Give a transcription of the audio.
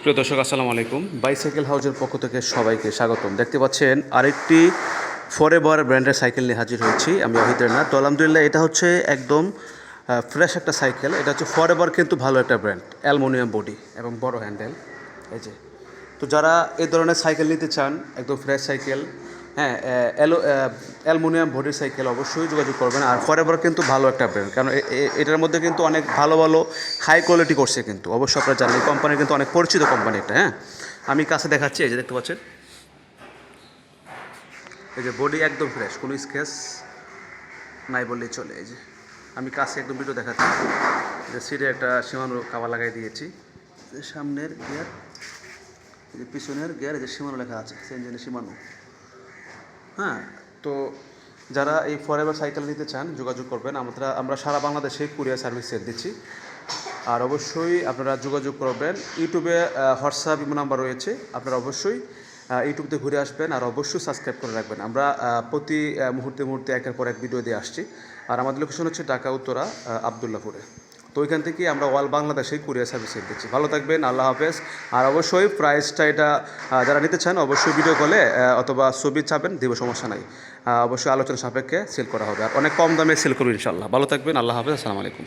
প্রিয় দর্শক আসসালামু আলাইকুম। বাইসাইকেল হাউজের পক্ষ থেকে সবাইকে স্বাগতম। দেখতে পাচ্ছেন আরেকটি ফরএভার ব্র্যান্ডের সাইকেল নিয়ে হাজির হয়েছি আমি অহিতের না। তো আলহামদুলিল্লাহ এটা হচ্ছে একদম ফ্রেশ একটা সাইকেল। এটা হচ্ছে ফরএভার, কিন্তু ভালো একটা ব্র্যান্ড, অ্যালুমিনিয়াম বডি এবং বড় হ্যান্ডেল। এই যে, তো যারা এই ধরনের সাইকেল নিতে চান, একদম ফ্রেশ সাইকেল, হ্যাঁ, অ্যালুমিনিয়াম বডির সাইকেল, অবশ্যই যোগাযোগ করবেন। আর ফরএভার কিন্তু ভালো একটা ব্র্যান্ড, কারণ এটার মধ্যে কিন্তু অনেক ভালো ভালো হাই কোয়ালিটি করছে কিন্তু। অবশ্যই আপনারা জানেন এই কোম্পানি কিন্তু অনেক পরিচিত কোম্পানি একটা। হ্যাঁ, আমি কাছে দেখাচ্ছি। এই যে দেখতে পাচ্ছেন, এই যে বডি একদম ফ্রেশ, কোনো স্কেচ নাই বললেই চলে। এই যে আমি কাছে একদম ভিডিও দেখাচ্ছি যে সিটে একটা সীমানো কাভার লাগাই দিয়েছি। সামনের গিয়ার, এই যে পিছনের গিয়ার, এই যে সীমানো লেখা আছে, সেঞ্জেনের সীমানো। হ্যাঁ, তো যারা এই ফরএভার সাইকেল নিতে চান যোগাযোগ করবেন। আমরা সারা বাংলাদেশে কুরিয়ার সার্ভিস সেল দিচ্ছি। আর অবশ্যই আপনারা যোগাযোগ করবেন। ইউটিউবে হোয়াটসঅ্যাপ ইমো নাম্বার রয়েছে, আপনারা অবশ্যই ইউটিউবতে ঘুরে আসবেন। আর অবশ্যই সাবস্ক্রাইব করে রাখবেন। আমরা প্রতি মুহূর্তে একের পর এক ভিডিও দিয়ে আসছি। আর আমাদের লোকেশন হচ্ছে ঢাকা উত্তরা আবদুল্লাপুরে। তো ওইখান থেকে আমরা অল বাংলাদেশে কুরিয়ার সার্ভিস দিচ্ছি। ভালো থাকবেন, আল্লাহ হাফেজ। আর অবশ্যই প্রাইসটা এটা যারা নিতে চান অবশ্যই ভিডিও কলে অথবা ছবি চাবেন, দেব, সমস্যা নাই। অবশ্যই আলোচনা সাপেক্ষে সেল করা হবে, আর অনেক কম দামে সেল করবো ইনশাল্লাহ। ভালো থাকবেন, আল্লাহ হাফেজ, আসসালামু আলাইকুম।